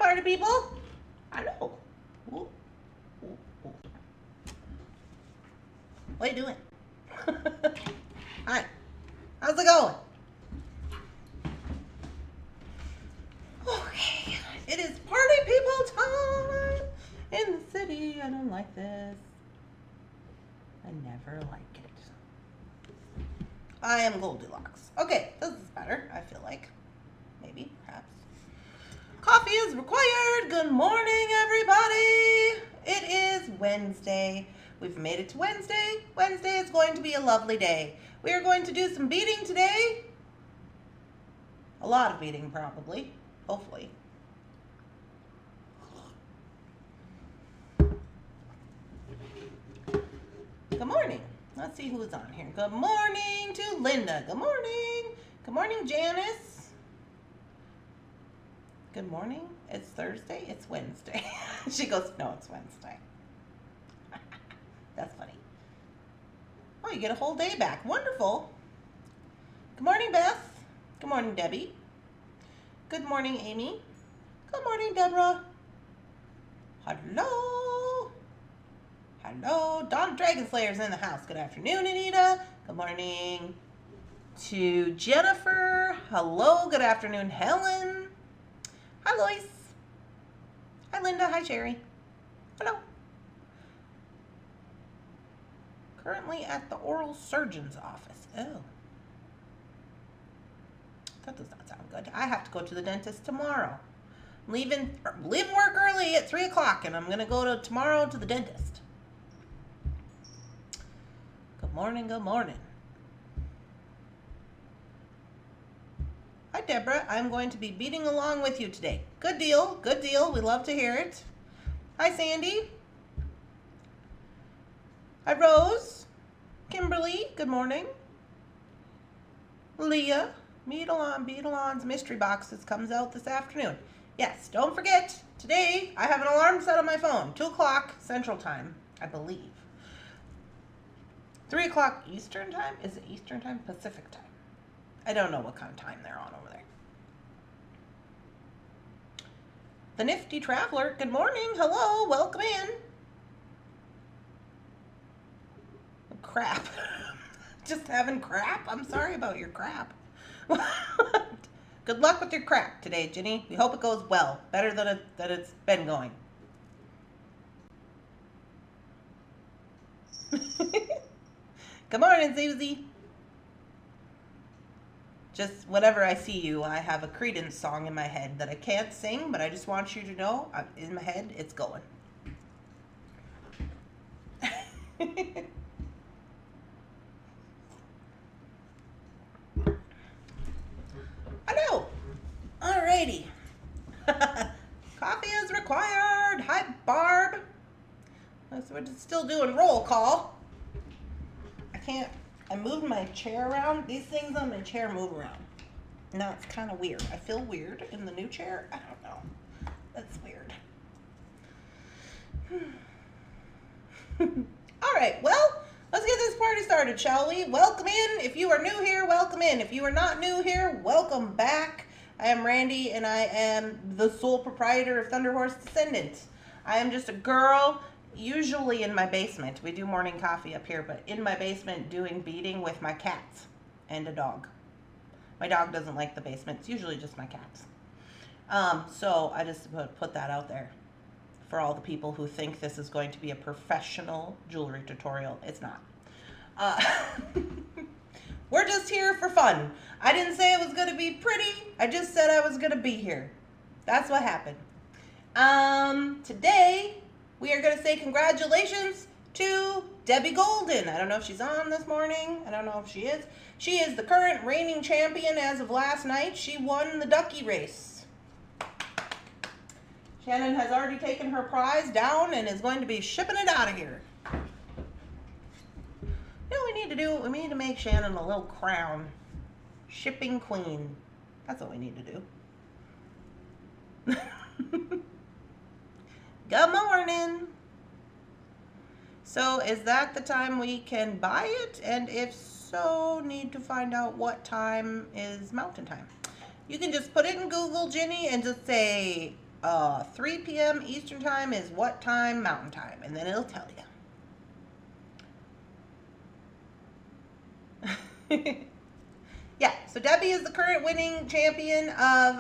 party people. Hello. Ooh. Ooh, ooh. What are you doing? Hi. How's it going? Okay. It is party people time in the city. I don't like this. I never like it. I am Goldilocks. Okay, this is better, I feel like. Maybe, perhaps. Coffee is required. Good morning, everybody. It is Wednesday. We've made it to Wednesday. Wednesday is going to be a lovely day. We are going to do some beading today. A lot of beading, probably. Hopefully. Good morning. Let's see who's on here. Good morning to Linda. Good morning. Good morning, Janice. Good morning. It's Thursday. It's Wednesday. She goes, no, it's Wednesday. That's funny. Oh, you get a whole day back. Wonderful. Good morning, Beth. Good morning, Debbie. Good morning, Amy. Good morning, Deborah. Hello. Hello. Dawn Dragonslayer's in the house. Good afternoon, Anita. Good morning to Jennifer. Hello. Good afternoon, Helen. Hi, Lois. Hi, Linda. Hi, Sherry. Hello. Currently at the oral surgeon's office. Oh. That does not sound good. I have to go to the dentist tomorrow. I'm leaving work early at 3 o'clock, and I'm going to go tomorrow to the dentist. Good morning, good morning. Hi, Deborah. I'm going to be beading along with you today. Good deal, good deal. We love to hear it. Hi, Sandy. Hi, Rose. Kimberly, good morning. Leah, Beadalon's Mystery Boxes comes out this afternoon. Yes, don't forget, today I have an alarm set on my phone. 2 o'clock Central Time, I believe. 3 o'clock Eastern Time? Is it Eastern Time? Pacific Time. I don't know what kind of time they're on over there. The Nifty Traveler, good morning. Hello, welcome in. Crap. Just having crap? I'm sorry about your crap. Good luck with your crap today, Ginny. We hope it goes well. Better than it's been going. Good morning, Susie. Just whenever I see you, I have a Credence song in my head that I can't sing, but I just want you to know, in my head, it's going. Hello. Alrighty. Coffee is required. Hi, Barb. So we're still doing roll call. I moved my chair around. These things on my chair move around. Now it's kind of weird. I feel weird in the new chair. I don't know. That's weird. All right, well, let's get this party started, shall we? Welcome in. If you are new here, welcome in. If you are not new here, welcome back. I am Randee, and I am the sole proprietor of Thunderhorse Descendant. I am just a girl, usually in my basement. We do morning coffee up here, but in my basement doing beading with my cats and a dog. My dog doesn't like the basement. It's usually just my cats. So I just put that out there for all the people who think this is going to be a professional jewelry tutorial. It's not. We're just here for fun. I didn't say it was going to be pretty. I just said I was going to be here. That's what happened. Today, we are going to say congratulations to Debbie Golden. I don't know if she's on this morning. I don't know if she is. She is the current reigning champion as of last night. She won the ducky race. Shannon has already taken her prize down and is going to be shipping it out of here. You know what we need to do? We need to make Shannon a little crown. Shipping queen. That's what we need to do. Good morning. So is that the time we can buy it? And if so, need to find out what time is mountain time. You can just put it in Google, Ginny, and just say 3 p.m. Eastern time is what time Mountain time, and then it'll tell you. Yeah, so Debbie is the current winning champion of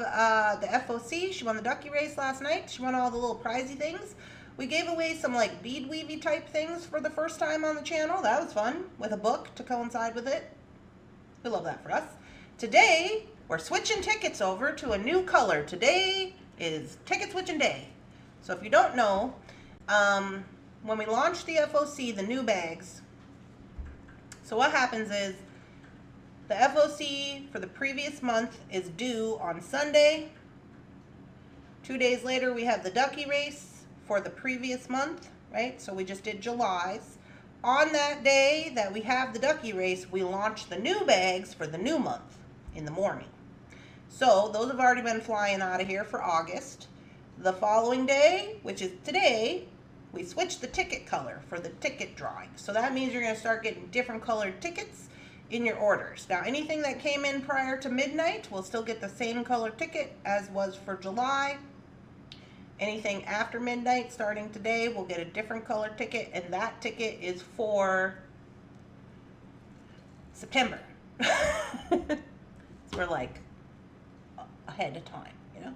the FOC. She won the ducky race last night. She won all the little prizey things. We gave away some like bead weavy type things for the first time on the channel. That was fun, with a book to coincide with it. We love that for us. Today, we're switching tickets over to a new color. Today is ticket switching day. So if you don't know, when we launched the FOC, the new bags, so what happens is, the FOC for the previous month is due on Sunday. 2 days later, we have the ducky race for the previous month, right? So we just did July's. On that day that we have the ducky race, we launch the new bags for the new month in the morning. So those have already been flying out of here for August. The following day, which is today, we switch the ticket color for the ticket drawing. So that means you're going to start getting different colored tickets in your orders. Now, anything that came in prior to midnight will still get the same color ticket as was for July. Anything after midnight starting today will get a different color ticket, and that ticket is for September. So we're like ahead of time, you know.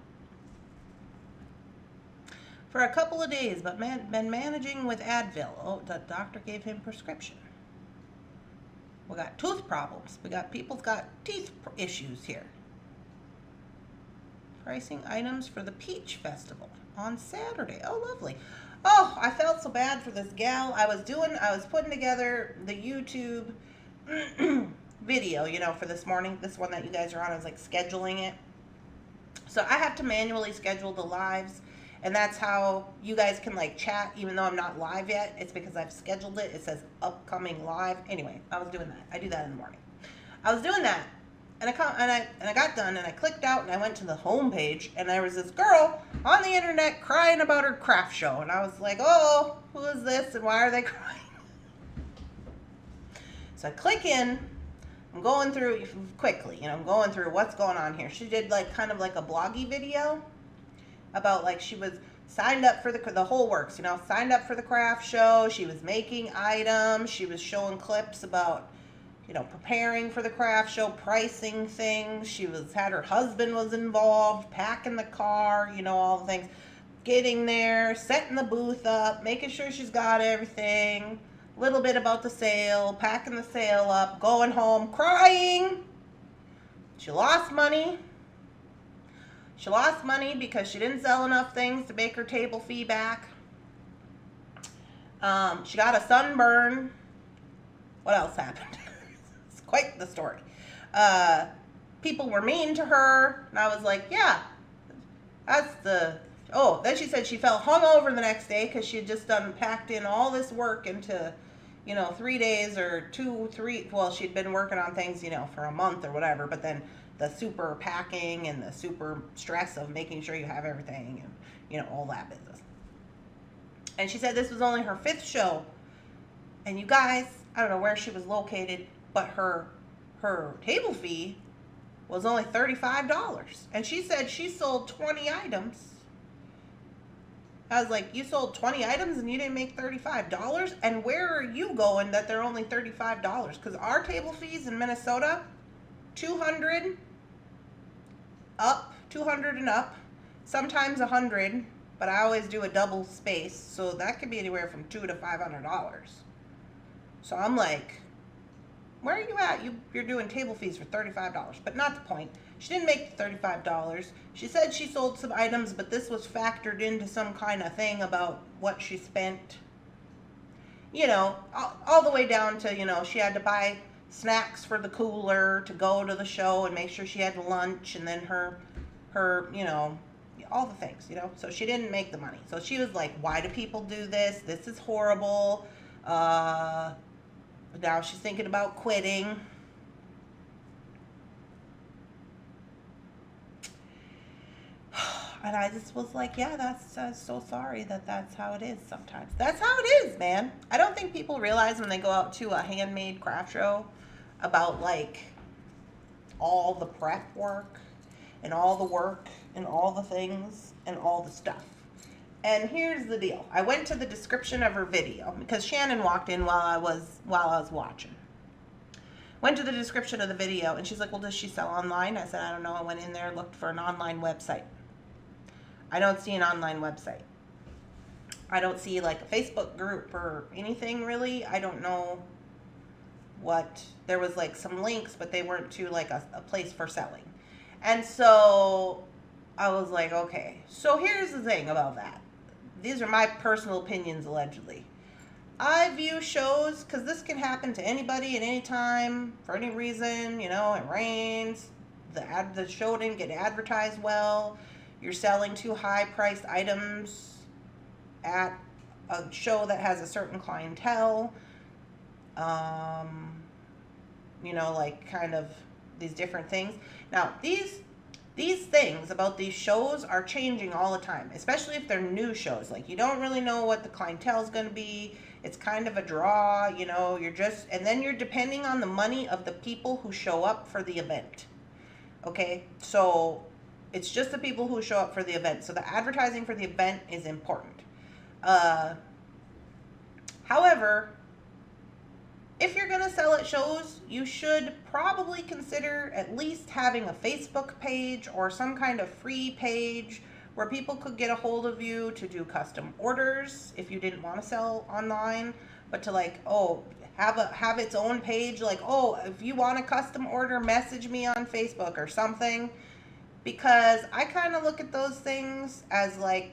For a couple of days, but been managing with Advil. Oh, the doctor gave him prescription. We got tooth problems. We got people's got teeth issues here. Pricing items for the Peach Festival on Saturday. Oh, lovely. Oh, I felt so bad for this gal. I was putting together the YouTube video, you know, for this morning. This one that you guys are on. I was like scheduling it. So I have to manually schedule the lives. And that's how you guys can like chat, even though I'm not live yet. It's because I've scheduled it. It says upcoming live. Anyway, I was doing that. I do that in the morning. I was doing that, and I got done, and I clicked out, and I went to the home page, and there was this girl on the internet crying about her craft show, and I was like, oh, who is this, and why are they crying? So I click in. I'm going through quickly, you know. I'm going through what's going on here. She did like kind of like a bloggy video about like she was signed up for the whole works, you know, signed up for the craft show. She was making items. She was showing clips about, you know, preparing for the craft show, pricing things. She had her husband was involved, packing the car, you know, all the things, getting there, setting the booth up, making sure she's got everything, a little bit about the sale, packing the sale up, going home, crying. She lost money. She lost money because she didn't sell enough things to make her table fee back. She got a sunburn. What else happened? It's quite the story. People were mean to her, and I was like, yeah, that's the... Oh, then she said she felt hungover the next day because she had just packed in all this work into, you know, 3 days or 2, 3... Well, she'd been working on things, you know, for a month or whatever, but then the super packing and the super stress of making sure you have everything and, you know, all that business. And she said this was only her 5th show. And you guys, I don't know where she was located, but her table fee was only $35. And she said she sold 20 items. I was like, you sold 20 items and you didn't make $35? And where are you going that they're only $35? Because our table fees in Minnesota, 200 up, 200 and up, sometimes 100, but I always do a double space, so that could be anywhere from $200 to $500. So I'm like, where are you at? You're doing table fees for $35, but not the point. She didn't make the $35. She said she sold some items, but this was factored into some kind of thing about what she spent. You know, all the way down to, you know, she had to buy snacks for the cooler to go to the show and make sure she had lunch, and then her, you know, all the things, you know. So she didn't make the money. So she was like, why do people do this? This is horrible. Now she's thinking about quitting. And I just was like, yeah, I'm so sorry that's how it is sometimes. That's how it is, man. I don't think people realize when they go out to a handmade craft show about like all the prep work and all the work and all the things and all the stuff. And here's the deal. I went to the description of her video because Shannon walked in while I was watching. Went to the description of the video and she's like, well, does she sell online? I said, I don't know. I went in there, looked for an online website. I don't see an online website. I don't see like a Facebook group or anything really. I don't know what, there was like some links, but they weren't to like a place for selling. And so I was like, okay. So here's the thing about that. These are my personal opinions allegedly. I view shows, because this can happen to anybody at any time, for any reason, you know, it rains, the show didn't get advertised well, you're selling too high priced items at a show that has a certain clientele, you know, like kind of these different things. Now, these things about these shows are changing all the time, especially if they're new shows. Like, you don't really know what the clientele is going to be. It's kind of a draw, you know, and then you're depending on the money of the people who show up for the event. Okay, so it's just the people who show up for the event. So the advertising for the event is important. However, if you're going to sell at shows, you should probably consider at least having a Facebook page or some kind of free page where people could get a hold of you to do custom orders if you didn't want to sell online, but to like, oh, have its own page, like, oh, if you want a custom order, message me on Facebook or something, because I kind of look at those things as like,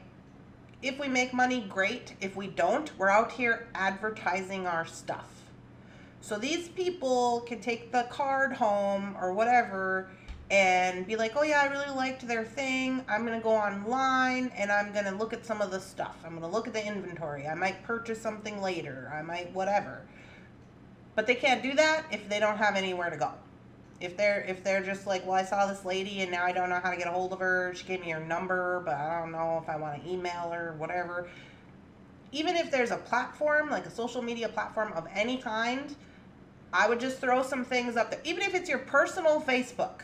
if we make money, great. If we don't, we're out here advertising our stuff. So these people can take the card home or whatever and be like, oh yeah, I really liked their thing. I'm going to go online and I'm going to look at some of the stuff. I'm going to look at the inventory. I might purchase something later. I might whatever. But they can't do that if they don't have anywhere to go. If they're just like, well, I saw this lady and now I don't know how to get a hold of her. She gave me her number, but I don't know if I want to email her or whatever. Even if there's a platform, like a social media platform of any kind, I would just throw some things up there. Even if it's your personal Facebook.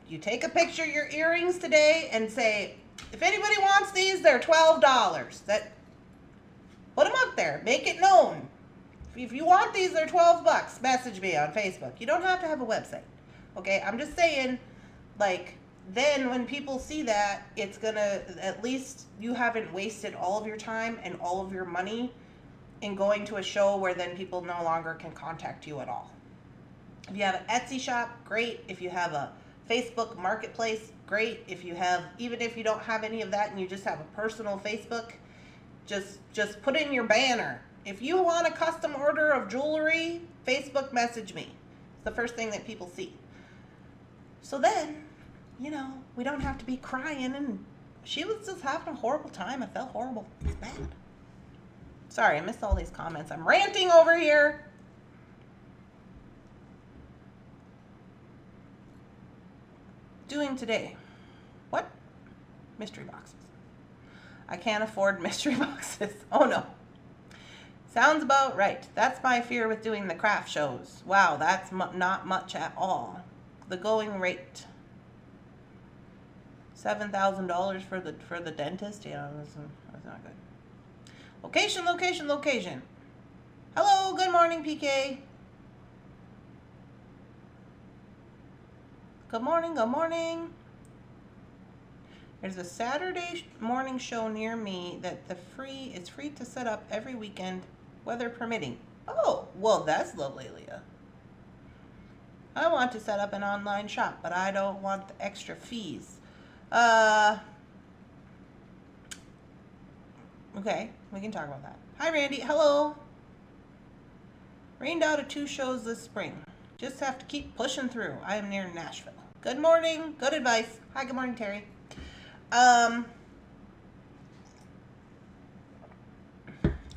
You take a picture of your earrings today and say, if anybody wants these, they're $12. Put them up there. Make it known. If you want these, they're $12. Message me on Facebook. You don't have to have a website. Okay? I'm just saying, like, then when people see that, it's gonna, at least you haven't wasted all of your time and all of your money in going to a show where then people no longer can contact you at all. If you have an Etsy shop, great. If you have a Facebook marketplace, great. If you have, even if you don't have any of that and you just have a personal Facebook, just put in your banner. If you want a custom order of jewelry, Facebook message me. It's the first thing that people see. So then, you know, we don't have to be crying, and she was just having a horrible time. I felt horrible. It's bad. Sorry, I missed all these comments. I'm ranting over here. Doing today. What? Mystery boxes. I can't afford mystery boxes. Oh no. Sounds about right. That's my fear with doing the craft shows. Wow, that's not much at all. The going rate. $7,000 for the dentist. Yeah, that's not good. Location, location, location. Hello, good morning, PK. Good morning, good morning. There's a Saturday morning show near me that it's free to set up every weekend, weather permitting. Oh, well, that's lovely, Leah. I want to set up an online shop, but I don't want the extra fees. Okay, we can talk about that. Hi, Randy. Hello. Rained out at 2 shows this spring. Just have to keep pushing through. I am near Nashville. Good morning. Good advice. Hi, good morning, Terry.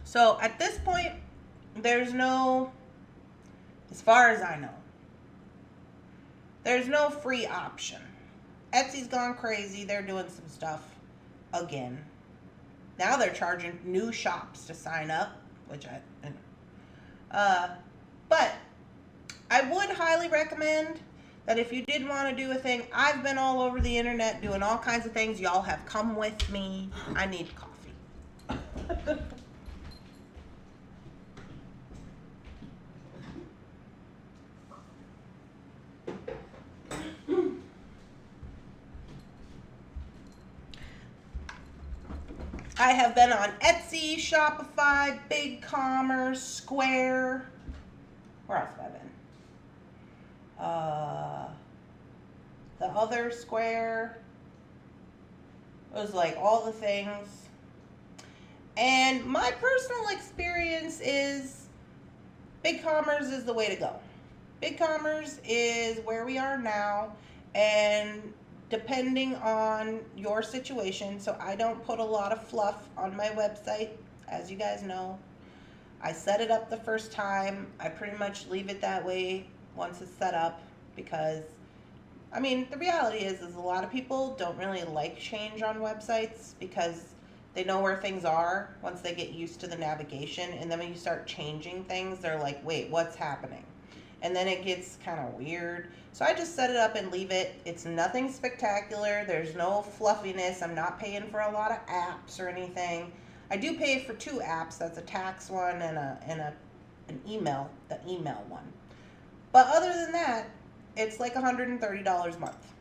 So at this point, there's no, as far as I know, there's no free option. Etsy's gone crazy. They're doing some stuff again. Now they're charging new shops to sign up, which but I would highly recommend that if you did want to do a thing, I've been all over the internet doing all kinds of things. Y'all have come with me. I need coffee. I have been on Etsy, Shopify, BigCommerce, Square. Where else have I been? The other Square. It was like all the things. And my personal experience is BigCommerce is the way to go. BigCommerce is where we are now, and depending on your situation, so I don't put a lot of fluff on my website, as you guys know. I set it up the first time. I pretty much leave it that way once it's set up, because I mean, the reality is a lot of people don't really like change on websites because they know where things are once they get used to the navigation, and then when you start changing things, they're like, wait, what's happening? And then it gets kind of weird. So I just set it up and leave it. It's nothing spectacular. There's no fluffiness. I'm not paying for a lot of apps or anything. I do pay for 2 apps. That's a tax one and an email, the email one. But other than that, it's like $130 a month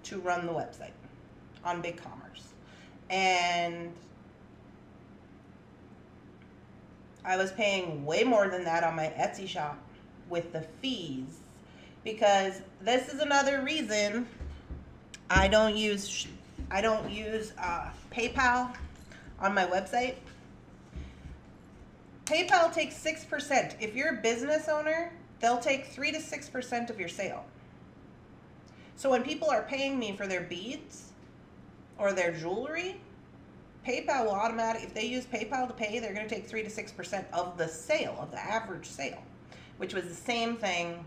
to run the website on BigCommerce. And I was paying way more than that on my Etsy shop with the fees, because this is another reason I don't use PayPal on my website. PayPal takes 6%. If you're a business owner, they'll take 3 to 6% of your sale. So when people are paying me for their beads or their jewelry, PayPal will automatically, if they use PayPal to pay, they're going to take 3 to 6% of the sale, of the average sale, which was the same thing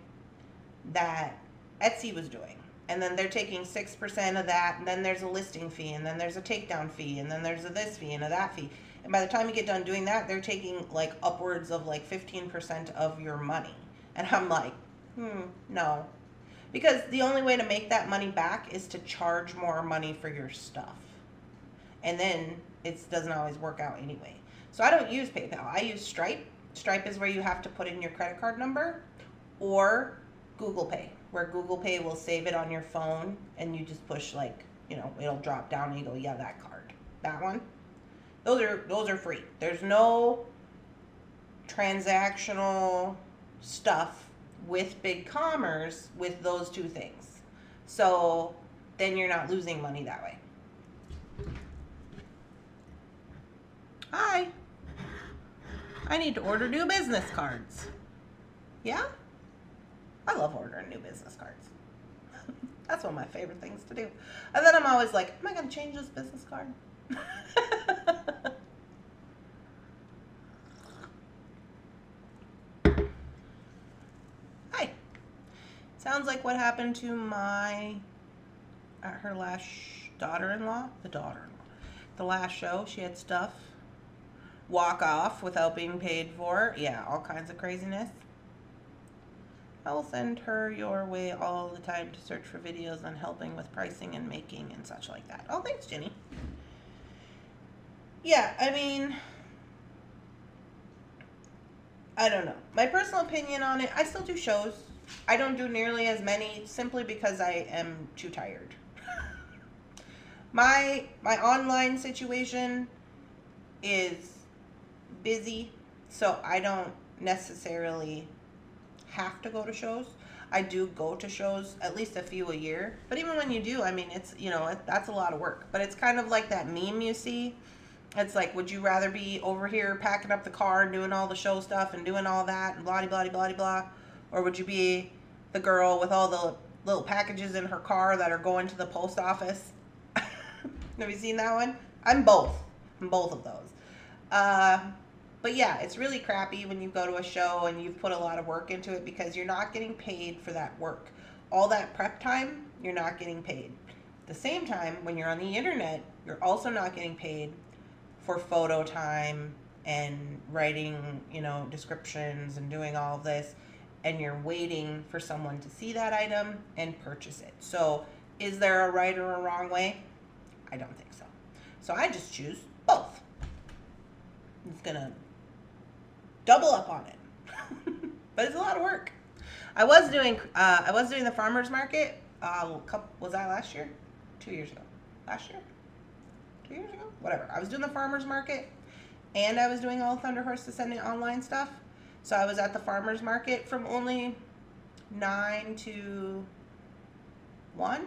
that Etsy was doing. And then they're taking 6% of that, and then there's a listing fee, and then there's a takedown fee, and then there's a this fee and a that fee. And by the time you get done doing that, they're taking like upwards of like 15% of your money. And I'm like, no. Because the only way to make that money back is to charge more money for your stuff. And then it doesn't always work out anyway. So I don't use PayPal. I use Stripe. Stripe is where you have to put in your credit card number, or Google Pay, where Google Pay will save it on your phone and you just push, like, you know, it'll drop down and you go, yeah, that card. That one. Those are free. There's no transactional stuff with BigCommerce with those 2 things. So then you're not losing money that way. Hi. I need to order new business cards. Yeah? I love ordering new business cards. That's one of my favorite things to do. And then I'm always like, am I going to change this business card? Hi. Sounds like what happened to her last daughter-in-law. The last show, she had stuff walk off without being paid for. Yeah, all kinds of craziness. I will send her your way all the time to search for videos on helping with pricing and making and such like that. Oh, thanks, Jenny. Yeah, I mean, I don't know. My personal opinion on it, I still do shows. I don't do nearly as many simply because I am too tired. My online situation is busy, so I don't necessarily have to go to shows. I do go to shows, at least a few a year, but even when you do, I mean, it's, you know, that's a lot of work. But it's kind of like that meme you see. It's like, would you rather be over here packing up the car and doing all the show stuff and doing all that and blah blah blah blah, or would you be the girl with all the little packages in her car that are going to the post office? Have you seen that one? I'm both of those. But yeah, it's really crappy when you go to a show and you've put a lot of work into it, because you're not getting paid for that work. All that prep time, you're not getting paid. At the same time, when you're on the internet, you're also not getting paid for photo time and writing, you know, descriptions and doing all of this. and you're waiting for someone to see that item and purchase it. So is there a right or a wrong way? I don't think so. So I just choose both. It's gonna double up on it. But it's a lot of work. I was doing the farmer's market. Was that last year? 2 years ago. Last year? 2 years ago? Whatever. I was doing the farmer's market, and I was doing all Thunderhorse Descendant online stuff. So I was at the farmer's market from only 9 to 1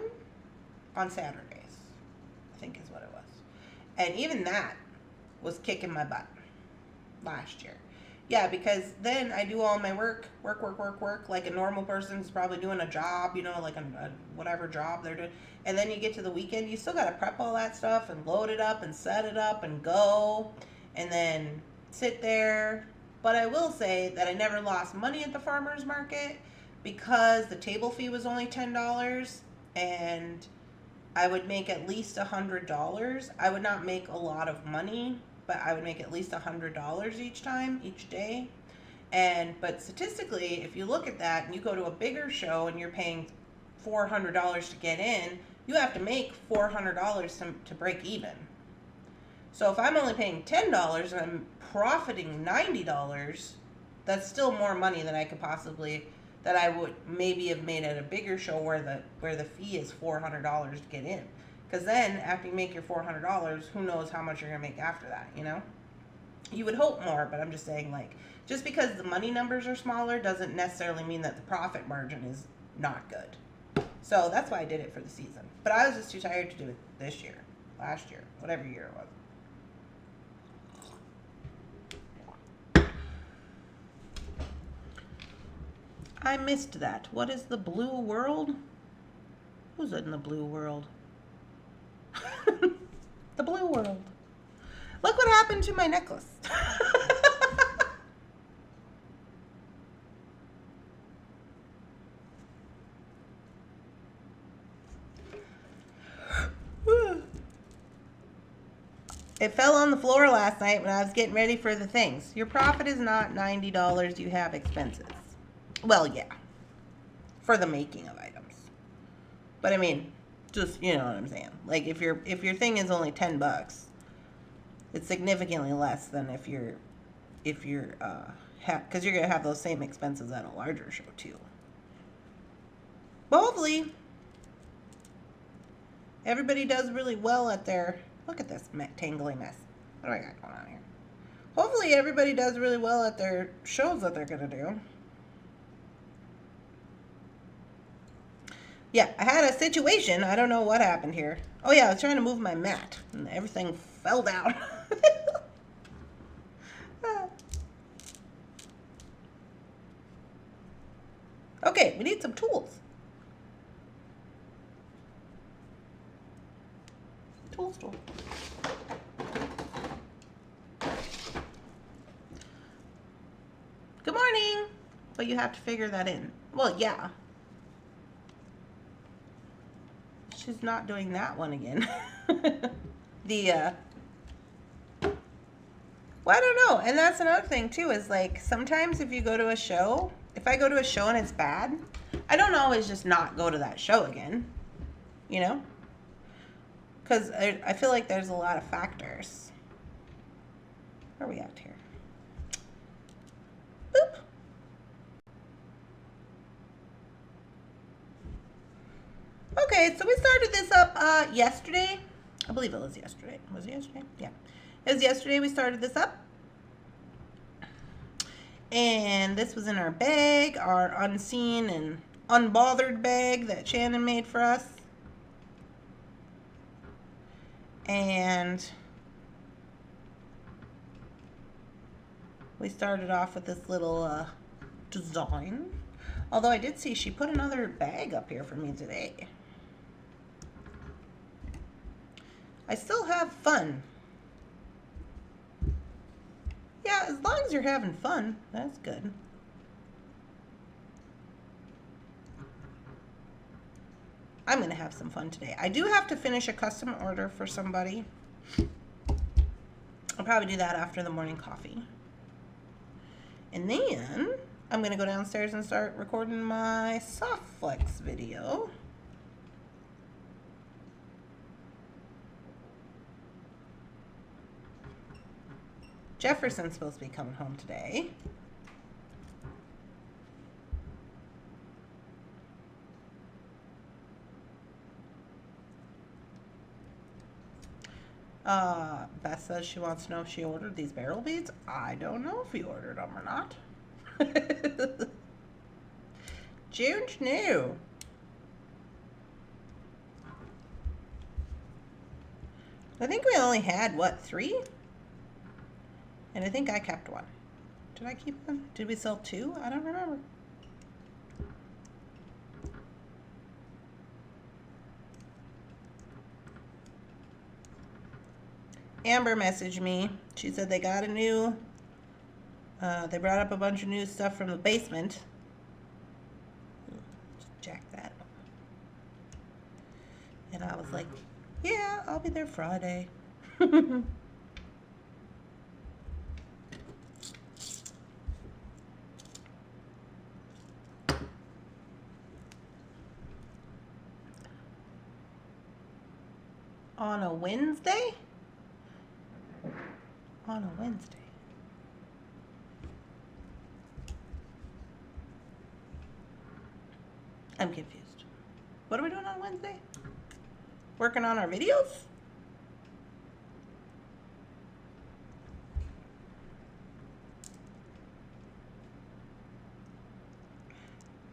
on Saturdays, I think is what it was. And even that was kicking my butt last year. Yeah, because then I do all my work, like a normal person's probably doing a job, you know, like a whatever job they're doing. And then you get to the weekend, you still got to prep all that stuff and load it up and set it up and go and then sit there. But I will say that I never lost money at the farmer's market because the table fee was only $10 and I would make at least $100. I would not make a lot of money, but I would make at least $100 each day. But statistically, if you look at that and you go to a bigger show and you're paying $400 to get in, you have to make $400 to break even. So if I'm only paying $10 and I'm profiting $90, that's still more money than that I would maybe have made at a bigger show where the fee is $400 to get in. Because then after you make your $400, who knows how much you're gonna make after that, you know? You would hope more, but I'm just saying, like, just because the money numbers are smaller doesn't necessarily mean that the profit margin is not good. So that's why I did it for the season. But I was just too tired to do it this year, last year, whatever year it was. I missed that. What is the blue world? Who's in the blue world? The blue world. Look what happened to my necklace. It fell on the floor last night when I was getting ready for the things. Your profit is not $90. You have expenses. Well, yeah, for the making of items. But I mean, just, you know what I'm saying. Like if your thing is only $10, it's significantly less than if you're because you're gonna have those same expenses at a larger show too. But hopefully, everybody does really well at their. Look at this tangly mess. What do I got going on here? Hopefully, everybody does really well at their shows that they're gonna do. Yeah, I had a situation. I don't know what happened here. Oh yeah, I was trying to move my mat and everything fell down. Okay, we need some tools. Tools. Good morning. But you have to figure that in. Well, yeah. She's not doing that one again. Well, I don't know. And that's another thing too, is like sometimes if you go to a show, if I go to a show and it's bad, I don't always just not go to that show again, you know? Because I feel like there's a lot of factors. Where are we at here? Boop. Okay, so we started this up yesterday. I believe it was yesterday. Was it yesterday? Yeah. It was yesterday we started this up. And this was in our bag, our unseen and unbothered bag that Shannon made for us. And we started off with this little design. Although I did see she put another bag up here for me today. I still have fun. Yeah, as long as you're having fun, that's good. I'm going to have some fun today. I do have to finish a custom order for somebody. I'll probably do that after the morning coffee. And then I'm gonna go downstairs and start recording my soft flex video. Jefferson's supposed to be coming home today. Beth says she wants to know if she ordered these barrel beads. I don't know if you ordered them or not. June's new. I think we only had, what, 3? And I think I kept 1. Did I keep one? Did we sell 2? I don't remember. Amber messaged me. She said they got a new, they brought up a bunch of new stuff from the basement. Just jack that. And I was like, yeah, I'll be there Friday. On a Wednesday? On a Wednesday. I'm confused. What are we doing on Wednesday? Working on our videos?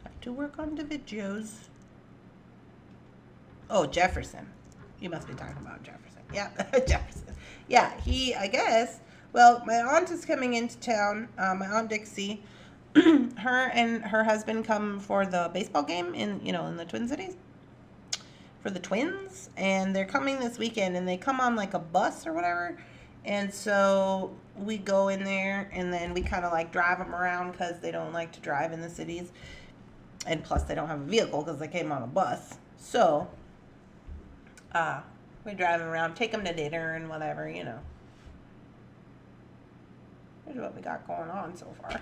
Have to work on the videos. Oh, Jefferson. You must be talking about Jefferson. Yeah, Jefferson. Yeah, I guess. Well, my aunt is coming into town. My aunt Dixie. Her and her husband come for the baseball game in the Twin Cities. For the Twins. And they're coming this weekend. And they come on like a bus or whatever. And so we go in there. And then we kind of like drive them around because they don't like to drive in the cities. And plus they don't have a vehicle because they came on a bus. So we drive them around, take them to dinner and whatever, Here's what we got going on so far.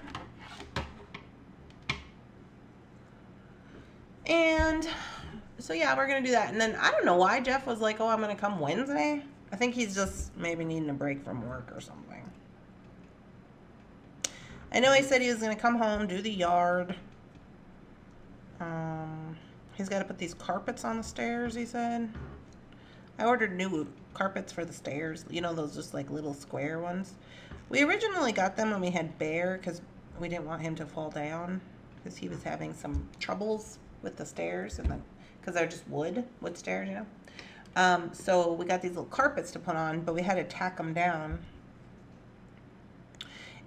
And so, yeah, we're going to do that. And then I don't know why Jeff was like, oh, I'm going to come Wednesday. I think he's just maybe needing a break from work or something. I know he said he was going to come home, do the yard. He's got to put these carpets on the stairs, he said. I ordered new carpets for the stairs. Those just like little square ones. We originally got them when we had Bear because we didn't want him to fall down because he was having some troubles with the stairs and because they're just wood stairs, So we got these little carpets to put on, but we had to tack them down.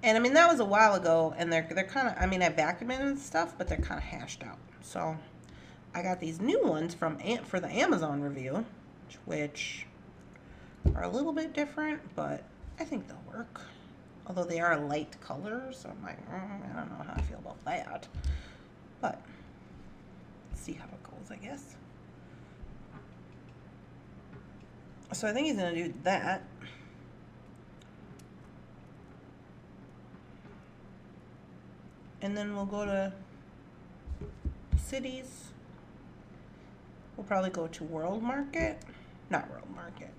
And I mean, that was a while ago, and they're kind of, I mean, I vacuumed and stuff, but they're kind of hashed out. So I got these new ones for the Amazon review, which are a little bit different, but I think they'll work. Although they are a light color, so I'm like, I don't know how I feel about that. But let's see how it goes, I guess. So I think he's going to do that. And then we'll go to cities. We'll probably go to World Market. Not World Market.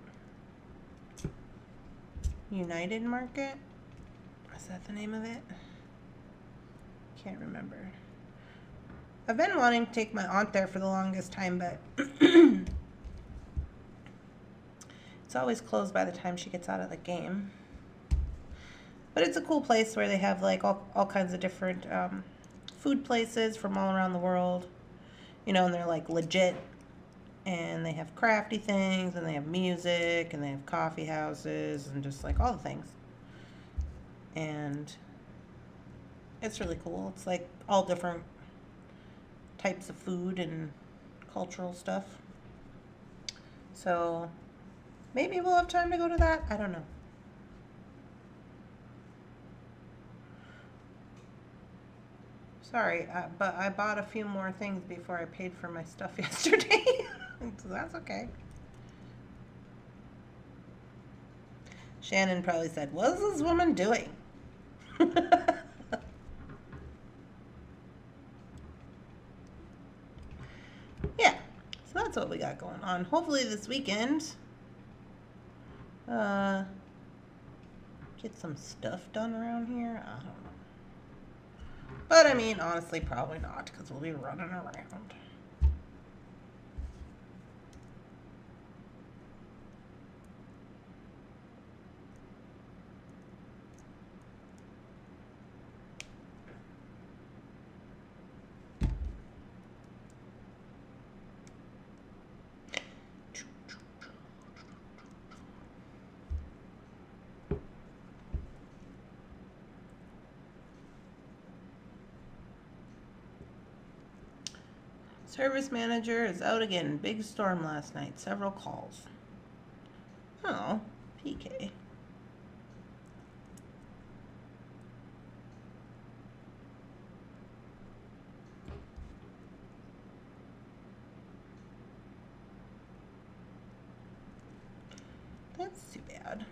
United Market. Is that the name of it? Can't remember. I've been wanting to take my aunt there for the longest time, but it's always closed by the time she gets out of the game. But it's a cool place where they have like all kinds of different food places from all around the world. And they're like legit. And they have crafty things, and they have music, and they have coffee houses, and just like all the things. And it's really cool. It's like all different types of food and cultural stuff. So maybe we'll have time to go to that. I don't know. Sorry, but I bought a few more things before I paid for my stuff yesterday. So that's okay. Shannon probably said, what is this woman doing? that's what we got going on. Hopefully this weekend, get some stuff done around here. I don't know. But I mean, honestly, probably not, because we'll be running around. Service manager is out again. Big storm last night. Several calls. Oh, PK. That's too bad.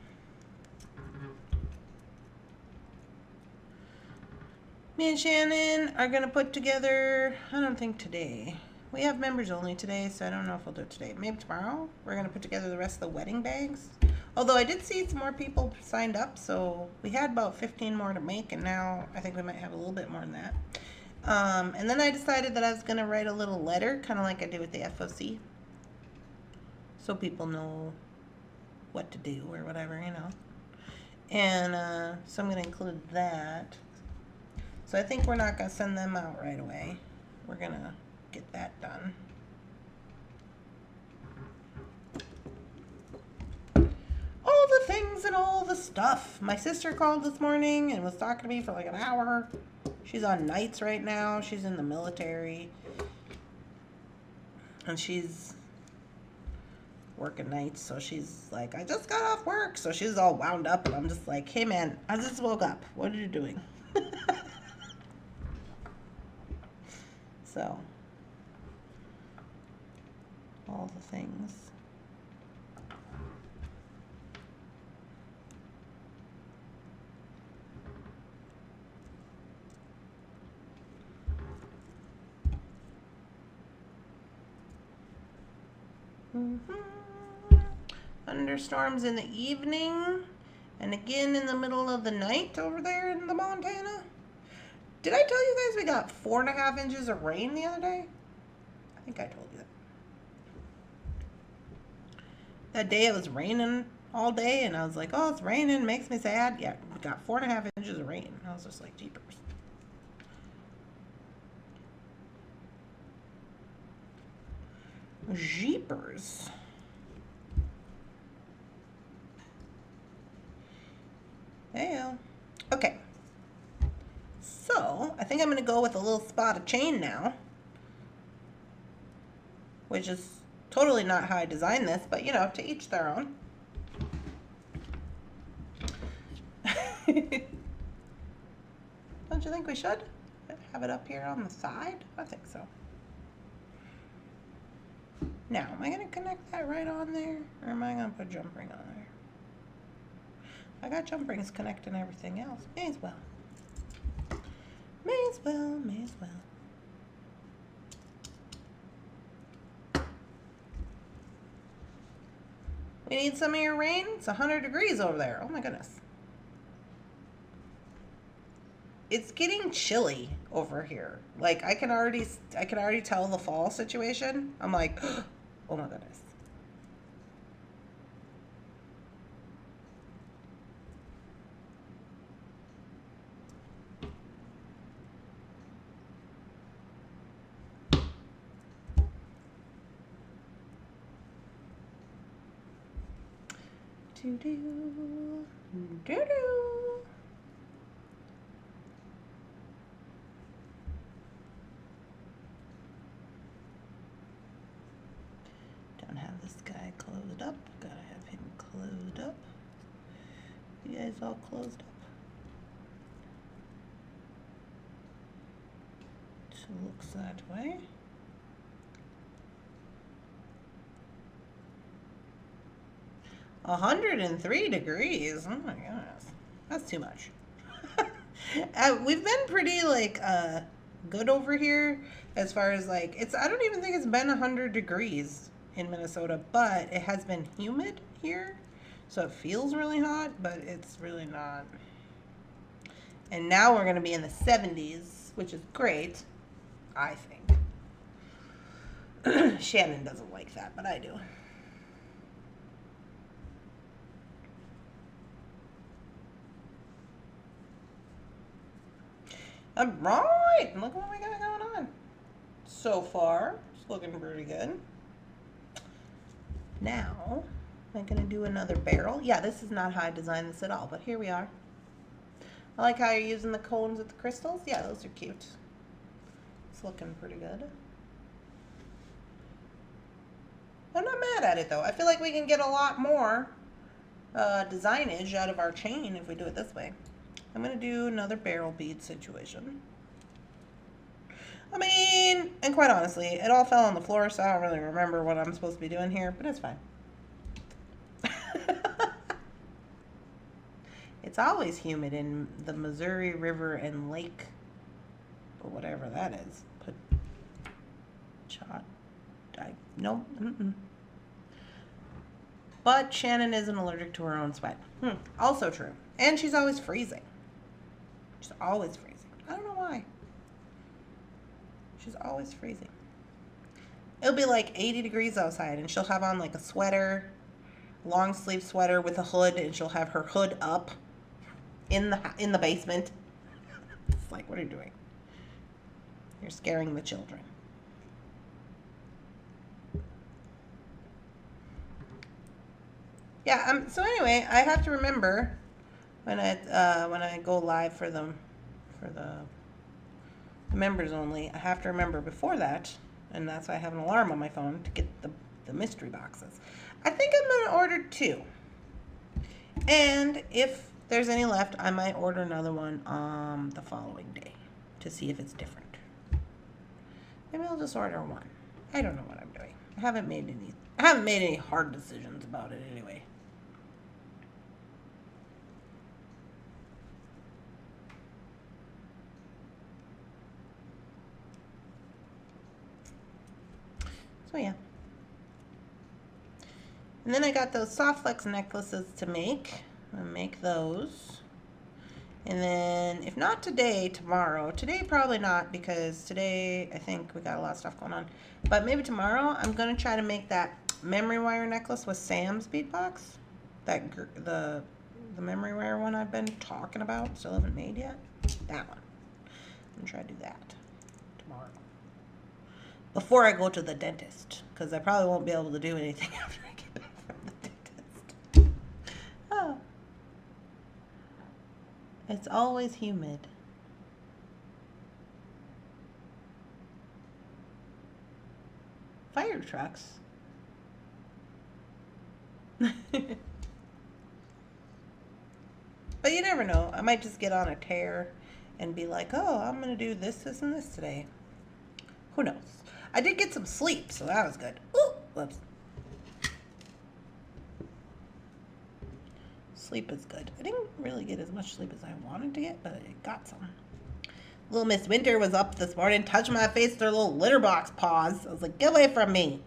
Me and Shannon are going to put together, I don't think today. We have members only today, so I don't know if we'll do it today. Maybe tomorrow. We're going to put together the rest of the wedding bags. Although I did see some more people signed up, so we had about 15 more to make, and now I think we might have a little bit more than that. And then I decided that I was going to write a little letter, kind of like I did with the FOC, so people know what to do or whatever, you know. And so I'm going to include that. So I think we're not going to send them out right away. We're going to get that done. All the things and all the stuff. My sister called this morning and was talking to me for like an hour. She's on nights right now. She's in the military. And she's working nights, so she's like, I just got off work. So she's all wound up, and I'm just like, hey man, I just woke up. What are you doing? So, all the things. Thunderstorms in the evening, and again in the middle of the night over there in the Montana. Did I tell you guys we got 4.5 inches of rain the other day? I think I told you that. That day it was raining all day, and I was like, oh, it's raining, makes me sad. Yeah, we got 4.5 inches of rain. I was just like, jeepers. Jeepers. Hey-o. Okay. So, I think I'm going to go with a little spot of chain now. Which is totally not how I designed this, but you know, to each their own. Don't you think we should have it up here on the side? I think so. Now, am I going to connect that right on there? Or am I going to put jump ring on there? I got jump rings connecting everything else. May as well. May as well, may as well. We need some of your rain. It's 100 degrees over there. Oh my goodness. It's getting chilly over here. Like I can already tell the fall situation. I'm like, oh my goodness. Do-do, do-do. Don't have this guy closed up. Gotta have him closed up. You guys all closed up. So it looks that way. $103 degrees. Oh my goodness. That's too much. We've been pretty like good over here as far as like I don't even think it's been 100 degrees in Minnesota, but it has been humid here, so it feels really hot, but it's really not. And now we're going to be in the 70s, which is great, I think. Shannon doesn't like that, but I do. All right, look what we got going on. So far, it's looking pretty good. Now, I'm going to do another barrel. Yeah, this is not how I designed this at all, but here we are. I like how you're using the cones with the crystals. Yeah, those are cute. It's looking pretty good. I'm not mad at it though. I feel like we can get a lot more designage out of our chain if we do it this way. I'm going to do another barrel bead situation. I mean, and quite honestly, it all fell on the floor, so I don't really remember what I'm supposed to be doing here, but it's fine. It's always humid in the Missouri River and Lake, or whatever that is. Put nope. But Shannon isn't allergic to her own sweat. Also true. And she's always freezing. She's always freezing. I don't know why. She's always freezing. It'll be like 80 degrees outside, and she'll have on like a sweater, long sleeve sweater with a hood, and she'll have her hood up in the basement. It's like, what are you doing? You're scaring the children. Yeah. So anyway, I have to remember when I go live for the members only. I have to remember before that, and that's why I have an alarm on my phone to get the mystery boxes. I think I'm gonna order 2, and if there's any left, I might order another one the following day to see if it's different. Maybe I'll just order 1. I don't know what I'm doing. I haven't made any hard decisions about it anyway. So yeah. And then I got those soft flex necklaces to make. I'll make those. And then, if not today, tomorrow. Today, probably not, because today, I think we got a lot of stuff going on. But maybe tomorrow, I'm going to try to make that memory wire necklace with Sam's bead box. The memory wire one I've been talking about, still haven't made yet. That one. I'm going to try to do that tomorrow. Before I go to the dentist, because I probably won't be able to do anything after I get back from the dentist. Oh. It's always humid. Fire trucks. But you never know. I might just get on a tear and be like, oh, I'm going to do this, this, and this today. Who knows? I did get some sleep, so that was good. Ooh, whoops. Sleep is good. I didn't really get as much sleep as I wanted to get, but I got some. Little Miss Winter was up this morning, touching my face with her little litter box paws. I was like, get away from me.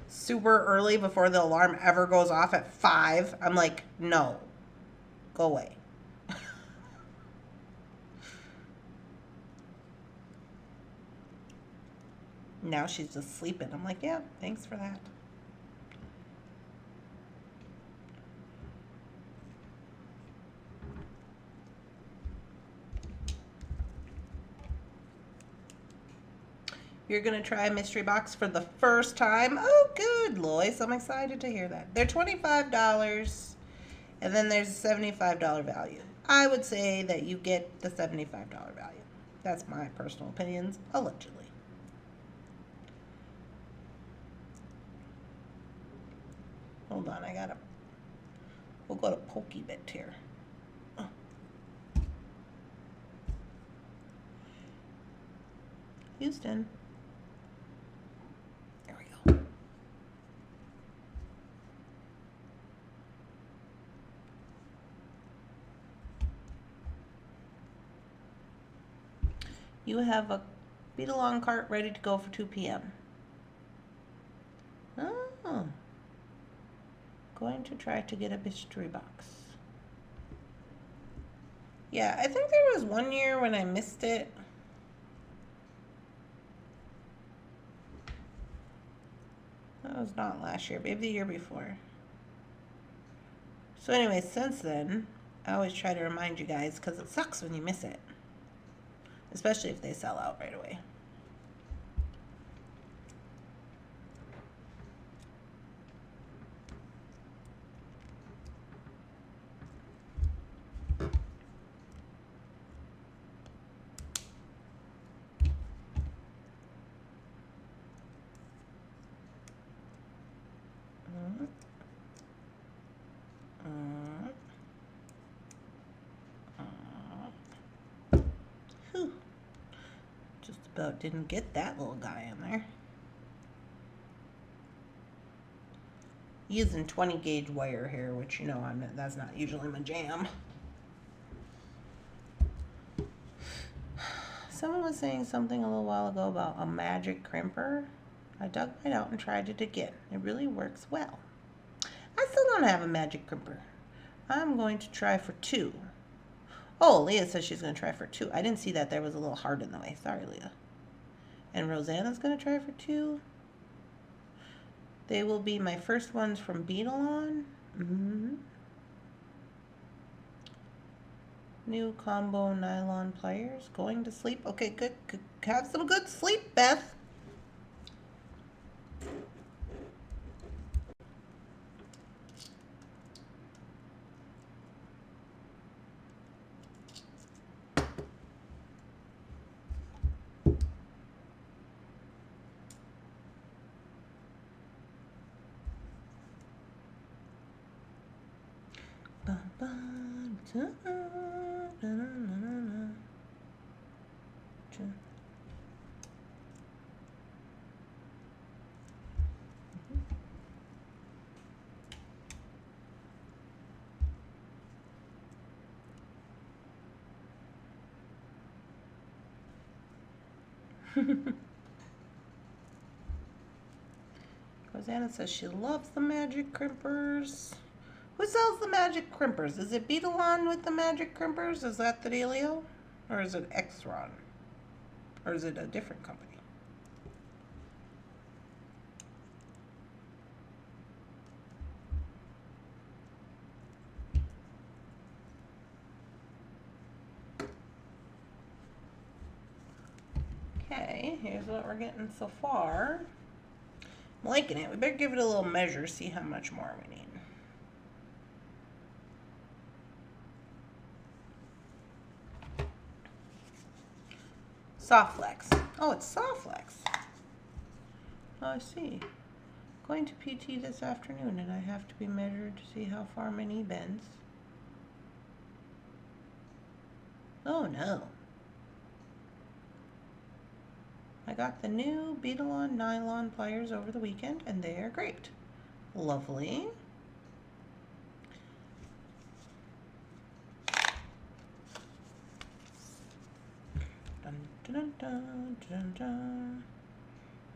Super early before the alarm ever goes off at 5. I'm like, no, go away. Now she's just sleeping. I'm like, yeah, thanks for that. You're going to try a mystery box for the first time? Oh, good, Lois. I'm excited to hear that. They're $25, and then there's a $75 value. I would say that you get the $75 value. That's my personal opinions, allegedly. Hold on, we'll go to Pokey Bit here. Oh. Houston. There we go. You have a Speed along cart ready to go for 2 p.m. Oh. Going to try to get a mystery box. Yeah, I think there was one year when I missed it. That was not last year, maybe the year before. So anyway, since then, I always try to remind you guys because it sucks when you miss it. Especially if they sell out right away. Whew. Just about didn't get that little guy in there. Using 20 gauge wire here, which you know that's not usually my jam. Someone was saying something a little while ago about a magic crimper. I dug mine out and tried it again. It really works well. I still don't have a magic crimper. I'm going to try for 2. Oh, Leah says she's going to try for 2. I didn't see that there was a little heart in the way. Sorry, Leah. And Rosanna's going to try for 2. They will be my first ones from Beading. New combo nylon pliers. Going to sleep. Okay, good. Have some good sleep, Beth. Rosanna says she loves the magic crimpers. Who sells the magic crimpers? Is it Beading with the magic crimpers? Is that the dealio? Or is it Exron? Or is it a different company? Okay, here's what we're getting so far. I'm liking it. We better give it a little measure, see how much more we need. Soft flex. Oh, it's soft flex. Oh, I see. Going to PT this afternoon and I have to be measured to see how far my knee bends. Oh no. I got the new Beading nylon pliers over the weekend and they are great. Lovely. Dun, dun, dun, dun, dun,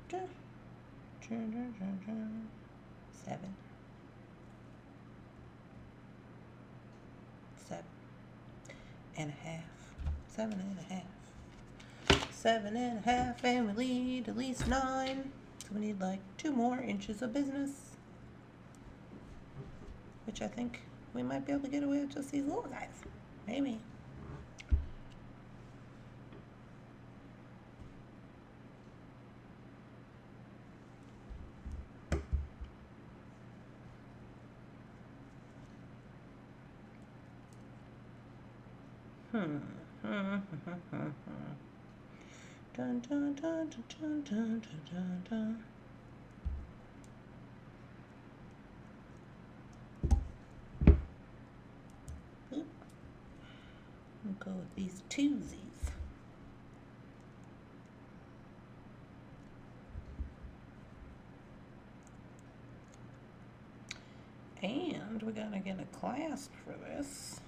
dun. 7. 7.5. 7.5. 7.5, and we need at least 9. So we need like 2 more inches of business. Which I think we might be able to get away with just these little guys. Maybe. Dun, dun, dun, dun, dun, dun, dun, dun. Oop. We'll go with these twosies. And we gotta get a clasp for this.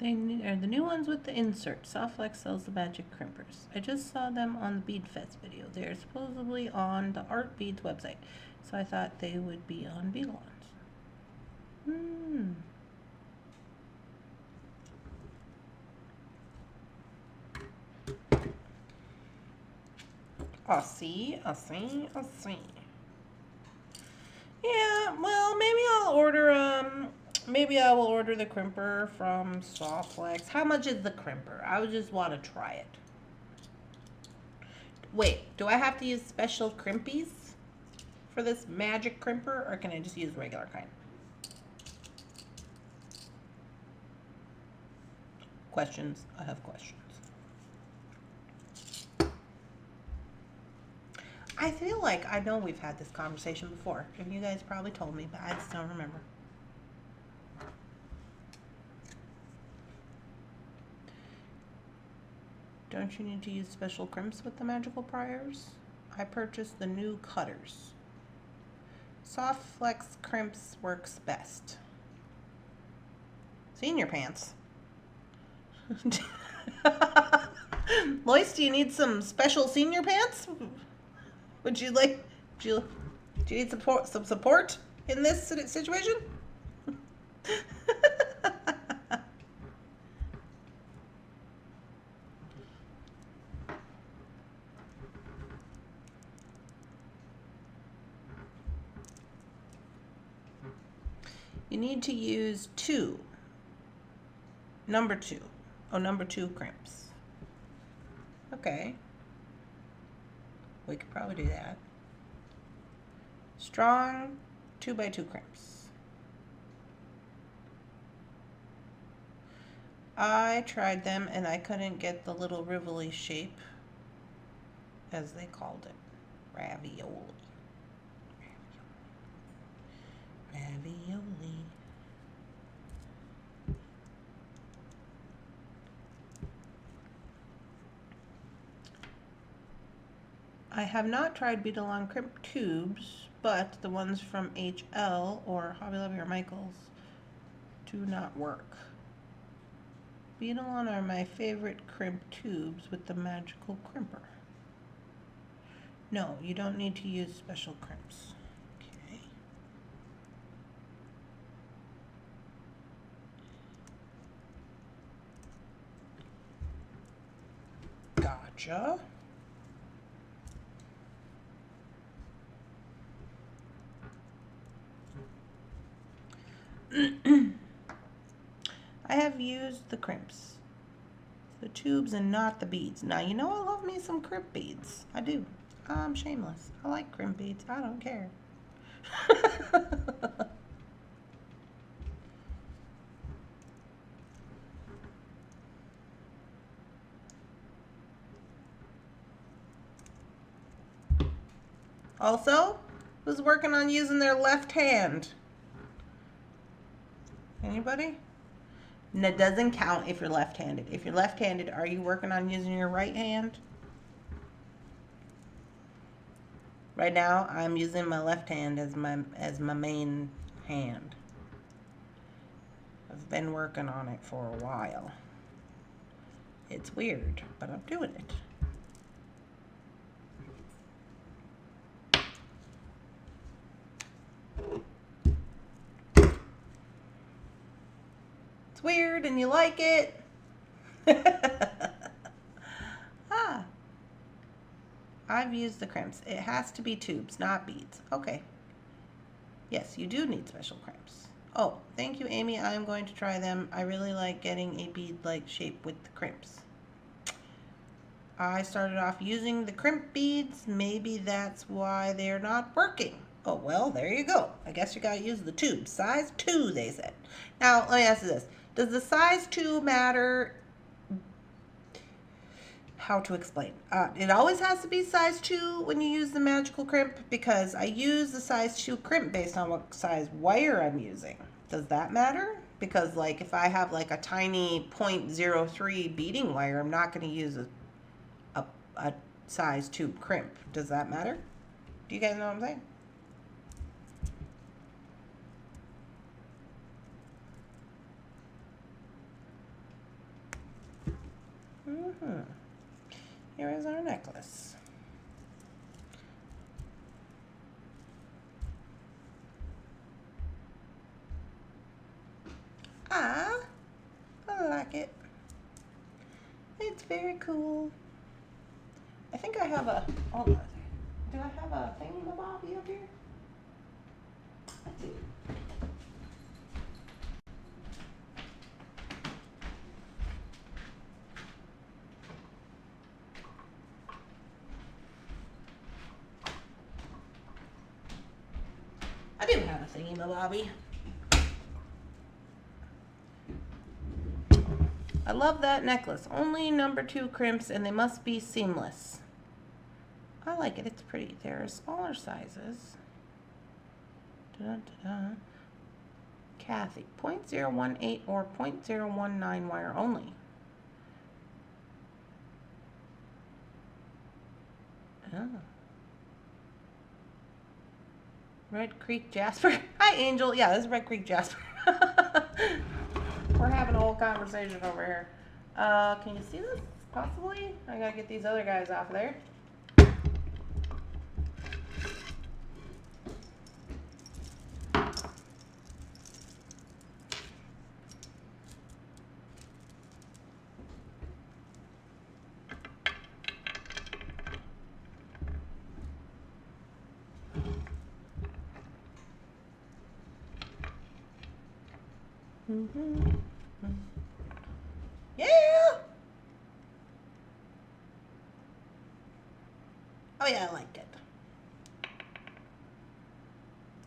They are the new ones with the insert. Softflex sells the magic crimpers. I just saw them on the Bead Fest video. They're supposedly on the Art Beads website, so I thought they would be on Beadalons. I see. Yeah, well, maybe I'll order, maybe I will order the crimper from Softflex. How much is the crimper? I would just want to try it. Wait, do I have to use special crimpies for this magic crimper, or can I just use regular kind? Questions. I have questions. I feel like I know we've had this conversation before, and you guys probably told me, but I just don't remember. Don't you need to use special crimps with the magical pliers? I purchased the new cutters. Softflex crimps works best. Senior pants. Lois, do you need some special senior pants? Would you like, do you need some support in this situation? You need to use number two crimps. Okay. We could probably do that. Strong 2x2 crimps. I tried them and I couldn't get the little rivoli shape, as they called it. Ravioli. Ravioli. I have not tried Beadalon crimp tubes, but the ones from HL or Hobby Lobby or Michaels do not work. Beadalon are my favorite crimp tubes with the magical crimper. No, you don't need to use special crimps. Okay. Gotcha. I have used the crimps, the tubes, and not the beads. Now, you know I love me some crimp beads. I do. I'm shameless. I like crimp beads. I don't care. Also, who's working on using their left hand? Anybody? And it doesn't count if you're left-handed. If you're left-handed, are you working on using your right hand? Right now, I'm using my left hand as my main hand. I've been working on it for a while. It's weird, but I'm doing it. It's weird and you like it. I've used the crimps. It has to be tubes, not beads. Okay. Yes, you do need special crimps. Oh, thank you, Amy. I'm going to try them. I really like getting a bead-like shape with the crimps. I started off using the crimp beads. Maybe that's why they're not working. Oh, well, there you go. I guess you gotta use the tube. Size 2, they said. Now, let me ask you this. Does the size 2 matter? How to explain? It always has to be size 2 when you use the magical crimp, because I use the size 2 crimp based on what size wire I'm using. Does that matter? Because like if I have like a tiny 0.03 beading wire, I'm not going to use a size 2 crimp. Does that matter? Do you guys know what I'm saying? Here is our necklace. I like it. It's very cool. I think I have a, hold on. Do I have a thingy-mabobby up here? I do. I do have a thingy-mabobby. I love that necklace. Only number 2 crimps and they must be seamless. I like it. It's pretty. There are smaller sizes. Da-da-da-da. Kathy, 0.018 or 0.019 wire only. Oh. Red Creek Jasper. Hi, Angel. Yeah, this is Red Creek Jasper. We're having a whole conversation over here. Can you see this? Possibly? I gotta get these other guys off of there. Yeah! Oh yeah, I liked it.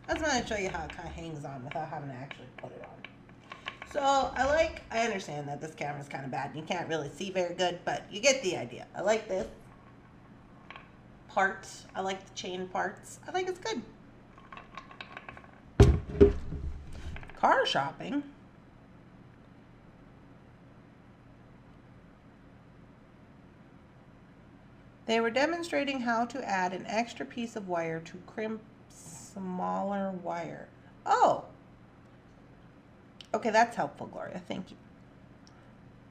I was going to show you how it kind of hangs on without having to actually put it on. So I understand that this camera is kind of bad and you can't really see very good, but you get the idea. I like this part. I like the chain parts. I think it's good. Car shopping. They were demonstrating how to add an extra piece of wire to crimp smaller wire. Oh! Okay, that's helpful, Gloria. Thank you.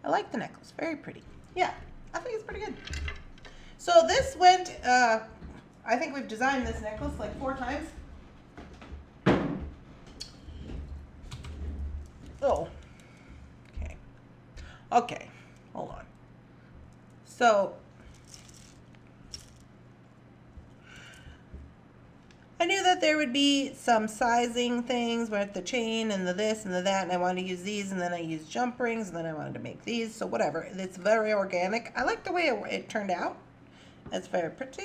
I like the necklace. Very pretty. Yeah, I think it's pretty good. So this went, I think we've designed this necklace like 4 times. Oh. Okay. Okay. Hold on. So I knew that there would be some sizing things with the chain and the this and the that, and I wanted to use these, and then I used jump rings, and then I wanted to make these, so whatever. It's very organic. I like the way it turned out. It's very pretty.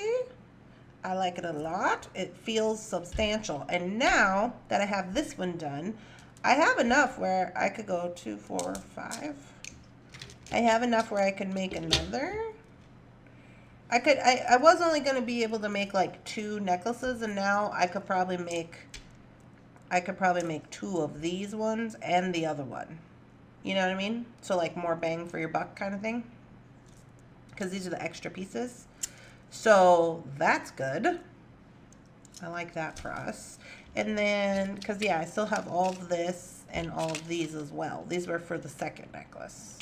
I like it a lot. It feels substantial. And now that I have this one done, I have enough where I could go 2, 4, 5. I have enough where I could make another. I was only going to be able to make like 2 necklaces, and now I could probably make 2 of these ones and the other one. You know what I mean? So like more bang for your buck kind of thing. Because these are the extra pieces. So that's good. I like that for us. And then, because yeah, I still have all of this and all of these as well. These were for the second necklace,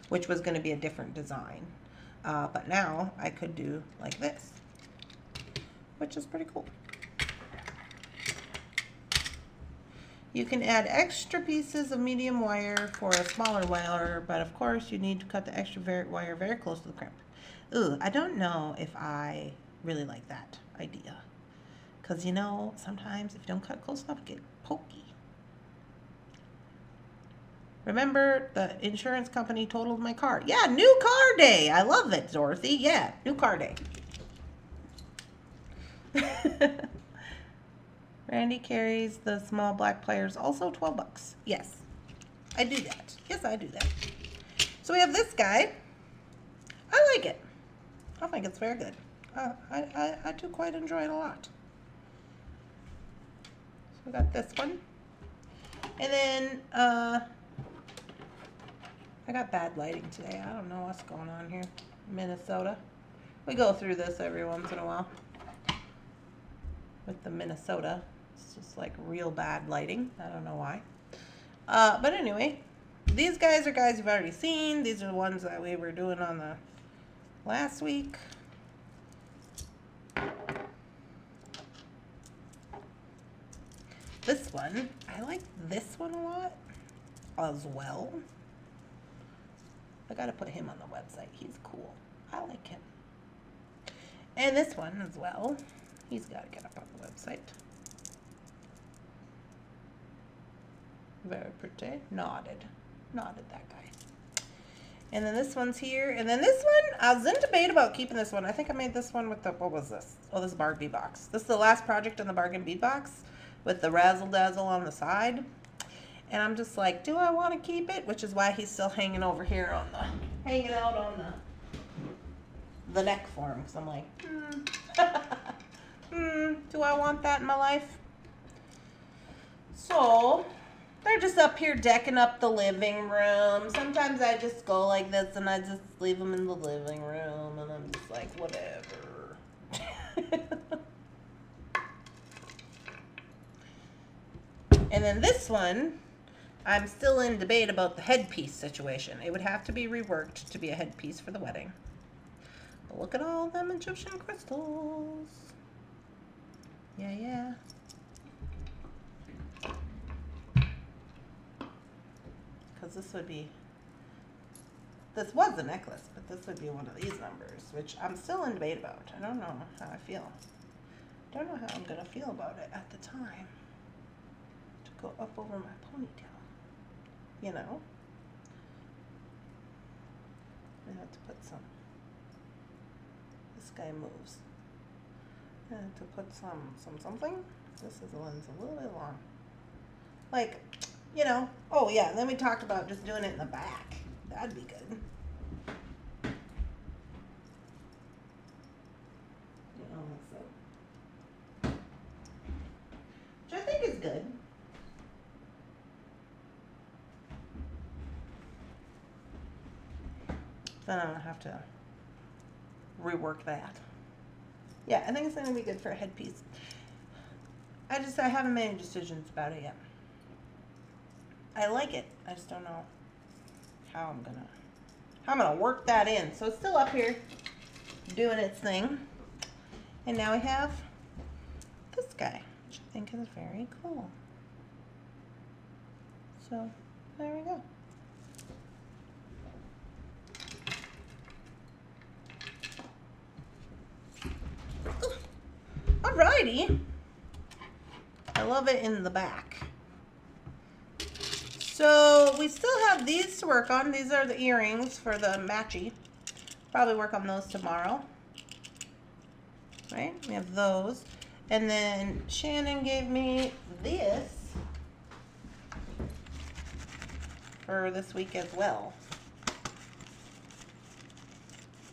which was going to be a different design. But now I could do like this, which is pretty cool. You can add extra pieces of medium wire for a smaller wire, but of course you need to cut the extra wire very close to the crimp. Ooh, I don't know if I really like that idea. Because, you know, sometimes if you don't cut close enough, it gets pokey. Remember, the insurance company totaled my car. Yeah, new car day. I love it, Dorothy. Yeah, new car day. Randee carries the small black pliers, also 12 bucks. Yes, I do that. Yes, I do that. So we have this guy. I like it. I think it's very good. I do quite enjoy it a lot. So we got this one. And then, I got bad lighting today. I don't know what's going on here. Minnesota. We go through this every once in a while. With the Minnesota. It's just like real bad lighting. I don't know why. But anyway, these guys are guys you've already seen. These are the ones that we were doing on the last week. This one, I like this one a lot as well. I gotta put him on the website. He's cool. I like him. And this one as well. He's gotta get up on the website. Very pretty. Nodded, that guy. And then this one's here. And then this one, I was in debate about keeping this one. I think I made this one with the, what was this? Oh, this is Bark Bead Box. This is the last project in the Bargain Bead Box with the razzle dazzle on the side. And I'm just like, do I want to keep it? Which is why he's still hanging over here on the, hanging out on the neck for him. Because I'm like, do I want that in my life? So they're just up here decking up the living room. Sometimes I just go like this and I just leave them in the living room. And I'm just like, whatever. And then this one, I'm still in debate about the headpiece situation. It would have to be reworked to be a headpiece for the wedding. But look at all them Egyptian crystals. Yeah, yeah. Because this would be, this was a necklace, but this would be one of these numbers, which I'm still in debate about. I don't know how I feel. I don't know how I'm going to feel about it at the time. To go up over my ponytail, you know? I have to put some, this guy moves. I have to put something. This is the lens a little bit long. Like, you know, oh yeah, and then we talked about just doing it in the back. That'd be good. You know, so. Which I think is good. Then I'm gonna have to rework that. Yeah, I think it's gonna be good for a headpiece. I haven't made any decisions about it yet. I like it. I just don't know how I'm gonna work that in. So it's still up here doing its thing. And now we have this guy, which I think is very cool. So there we go. Alrighty. I love it in the back. So we still have these to work on. These are the earrings for the matchy. Probably work on those tomorrow. Right? We have those. And then Shannon gave me this for this week as well.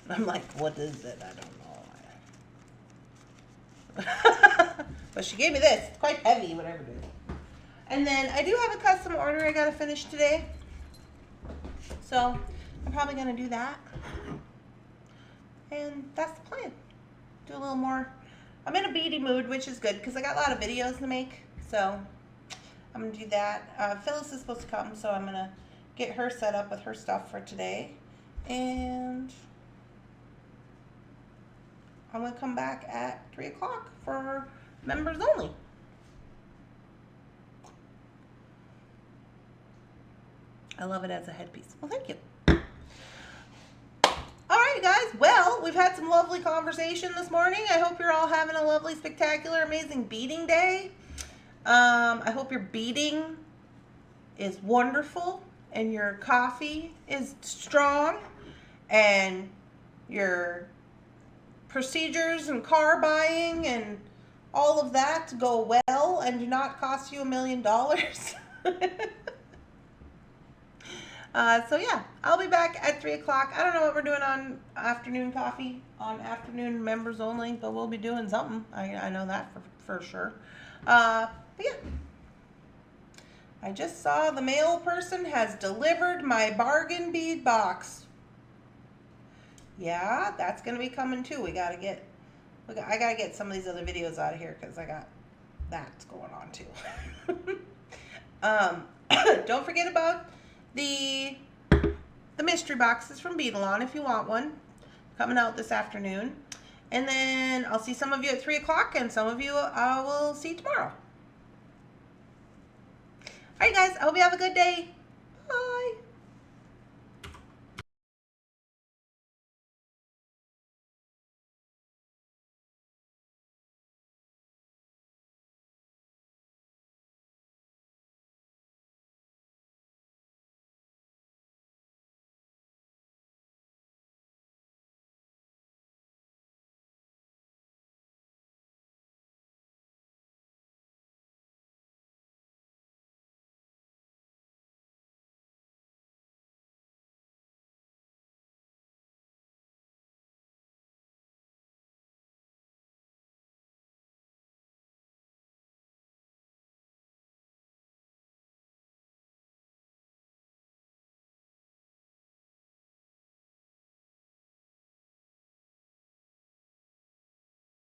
I'm like, what is it? I don't know. But she gave me this. It's quite heavy, whatever it is. And then I do have a custom order I gotta finish today. So I'm probably gonna do that. And that's the plan. Do a little more. I'm in a beady mood, which is good because I got a lot of videos to make. So I'm gonna do that. Phyllis is supposed to come, so I'm gonna get her set up with her stuff for today. And I'm gonna come back at 3 o'clock for members only. I love it as a headpiece. Well, thank you. All right, guys. Well, we've had some lovely conversation this morning. I hope you're all having a lovely, spectacular, amazing beading day. I hope your beading is wonderful and your coffee is strong and your procedures and car buying and all of that go well and do not cost you $1 million. So yeah, I'll be back at 3 o'clock. I don't know what we're doing on afternoon coffee, on afternoon members only, but we'll be doing something. I know that for sure. But yeah, I just saw the mail person has delivered my bargain bead box. Yeah, that's gonna be coming too. I gotta get some of these other videos out of here because I got that's going on too. Don't forget about the mystery boxes from Beading if you want one. Coming out this afternoon. And then I'll see some of you at 3 o'clock, and some of you I will see tomorrow. Alright guys, I hope you have a good day. Bye.